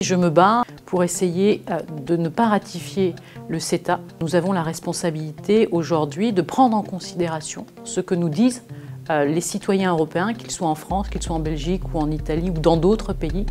Je me bats pour essayer de ne pas ratifier le CETA. Nous avons la responsabilité aujourd'hui de prendre en considération ce que nous disent les citoyens européens, qu'ils soient en France, qu'ils soient en Belgique ou en Italie ou dans d'autres pays.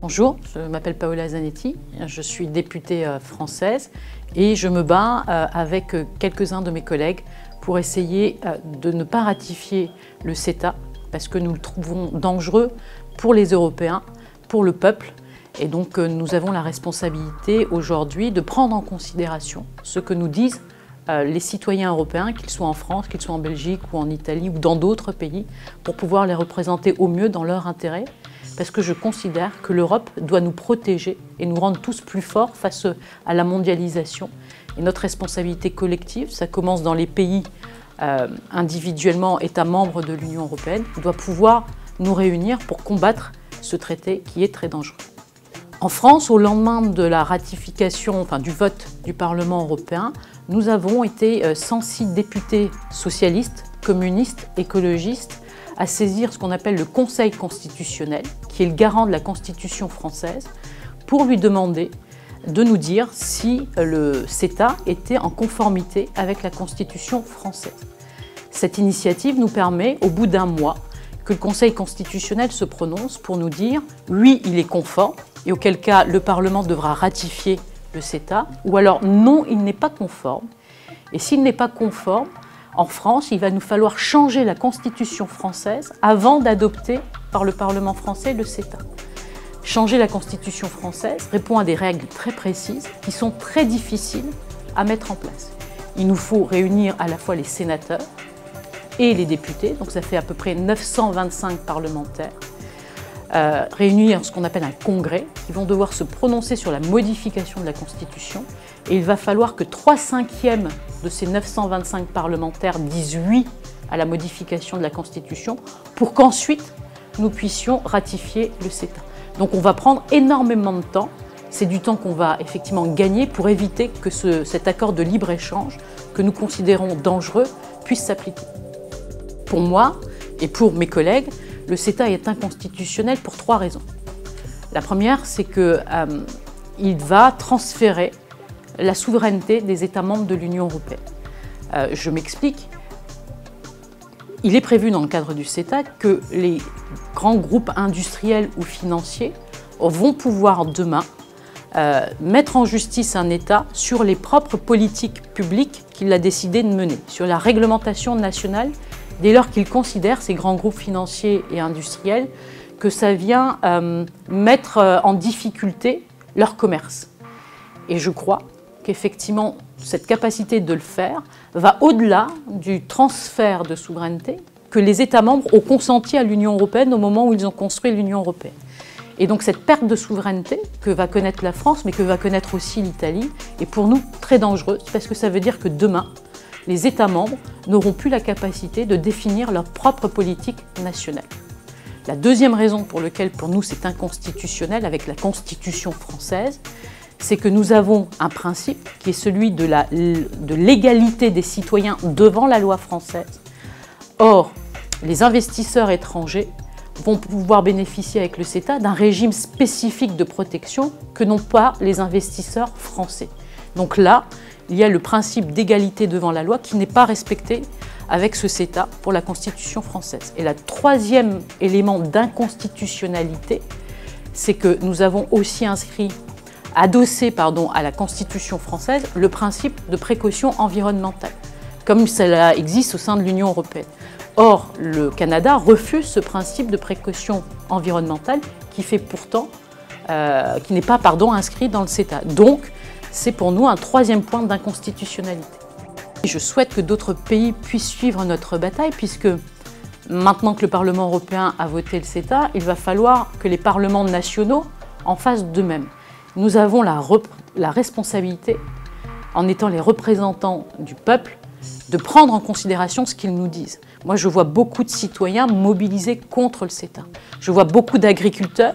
Bonjour, je m'appelle Paola Zanetti, je suis députée française et je me bats avec quelques-uns de mes collègues pour essayer de ne pas ratifier le CETA parce que nous le trouvons dangereux pour les Européens, pour le peuple. Et donc nous avons la responsabilité aujourd'hui de prendre en considération ce que nous disent les citoyens européens, qu'ils soient en France, qu'ils soient en Belgique ou en Italie ou dans d'autres pays, pour pouvoir les représenter au mieux dans leur intérêt. Parce que je considère que l'Europe doit nous protéger et nous rendre tous plus forts face à la mondialisation. Et notre responsabilité collective, ça commence dans les pays individuellement États membres de l'Union européenne, doit pouvoir nous réunir pour combattre ce traité qui est très dangereux. En France, au lendemain de la ratification, du vote du Parlement européen, nous avons été 106 députés socialistes, communistes, écologistes à saisir ce qu'on appelle le Conseil constitutionnel, qui est le garant de la Constitution française, pour lui demander de nous dire si le CETA était en conformité avec la Constitution française. Cette initiative nous permet, au bout d'un mois, que le Conseil constitutionnel se prononce pour nous dire « oui, il est conforme », et auquel cas le Parlement devra ratifier le CETA, ou alors « non, il n'est pas conforme ». Et s'il n'est pas conforme, en France, il va nous falloir changer la Constitution française avant d'adopter par le Parlement français le CETA. Changer la Constitution française répond à des règles très précises qui sont très difficiles à mettre en place. Il nous faut réunir à la fois les sénateurs et les députés, donc ça fait à peu près 925 parlementaires, réunir ce qu'on appelle un congrès, qui vont devoir se prononcer sur la modification de la Constitution. Et il va falloir que 3/5 de ces 925 parlementaires disent oui à la modification de la Constitution pour qu'ensuite nous puissions ratifier le CETA. Donc on va prendre énormément de temps. C'est du temps qu'on va effectivement gagner pour éviter que cet accord de libre-échange, que nous considérons dangereux, puisse s'appliquer. Pour moi et pour mes collègues, le CETA est inconstitutionnel pour 3 raisons. La première, c'est qu'il va transférer la souveraineté des États membres de l'Union européenne. Je m'explique. Il est prévu dans le cadre du CETA que les grands groupes industriels ou financiers vont pouvoir demain mettre en justice un État sur les propres politiques publiques qu'il a décidé de mener, sur la réglementation nationale, dès lors qu'ils considèrent, ces grands groupes financiers et industriels, que ça vient mettre en difficulté leur commerce. Et je crois qu'effectivement, cette capacité de le faire va au-delà du transfert de souveraineté que les États membres ont consenti à l'Union européenne au moment où ils ont construit l'Union européenne. Et donc cette perte de souveraineté que va connaître la France, mais que va connaître aussi l'Italie, est pour nous très dangereuse, parce que ça veut dire que demain, les États membres n'auront plus la capacité de définir leur propre politique nationale. La deuxième raison pour laquelle, pour nous, c'est inconstitutionnel avec la Constitution française, c'est que nous avons un principe qui est celui de l'égalité des citoyens devant la loi française. Or, les investisseurs étrangers vont pouvoir bénéficier avec le CETA d'un régime spécifique de protection que n'ont pas les investisseurs français. Donc là, il y a le principe d'égalité devant la loi qui n'est pas respecté avec ce CETA pour la Constitution française. Et le troisième élément d'inconstitutionnalité, c'est que nous avons aussi adossé à la Constitution française le principe de précaution environnementale, comme cela existe au sein de l'Union européenne. Or, le Canada refuse ce principe de précaution environnementale qui n'est pas inscrit dans le CETA. Donc, c'est pour nous un troisième point d'inconstitutionnalité. Je souhaite que d'autres pays puissent suivre notre bataille, puisque maintenant que le Parlement européen a voté le CETA, il va falloir que les parlements nationaux en fassent de même. Nous avons la responsabilité, en étant les représentants du peuple, de prendre en considération ce qu'ils nous disent. Moi, je vois beaucoup de citoyens mobilisés contre le CETA. Je vois beaucoup d'agriculteurs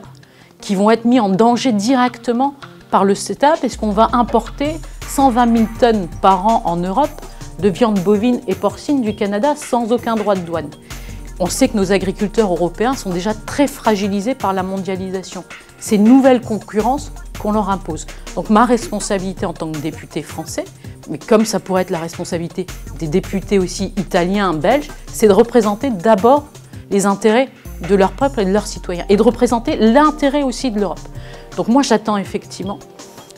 qui vont être mis en danger directement par le CETA, parce qu'on va importer 120 000 tonnes par an en Europe de viande bovine et porcine du Canada sans aucun droit de douane. On sait que nos agriculteurs européens sont déjà très fragilisés par la mondialisation. Ces nouvelles concurrences qu'on leur impose. Donc ma responsabilité en tant que député français, mais comme ça pourrait être la responsabilité des députés aussi italiens, belges, c'est de représenter d'abord les intérêts de leur peuple et de leurs citoyens, et de représenter l'intérêt aussi de l'Europe. Donc moi j'attends effectivement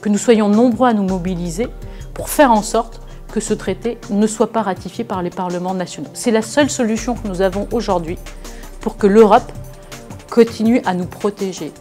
que nous soyons nombreux à nous mobiliser pour faire en sorte que ce traité ne soit pas ratifié par les parlements nationaux. C'est la seule solution que nous avons aujourd'hui pour que l'Europe continue à nous protéger.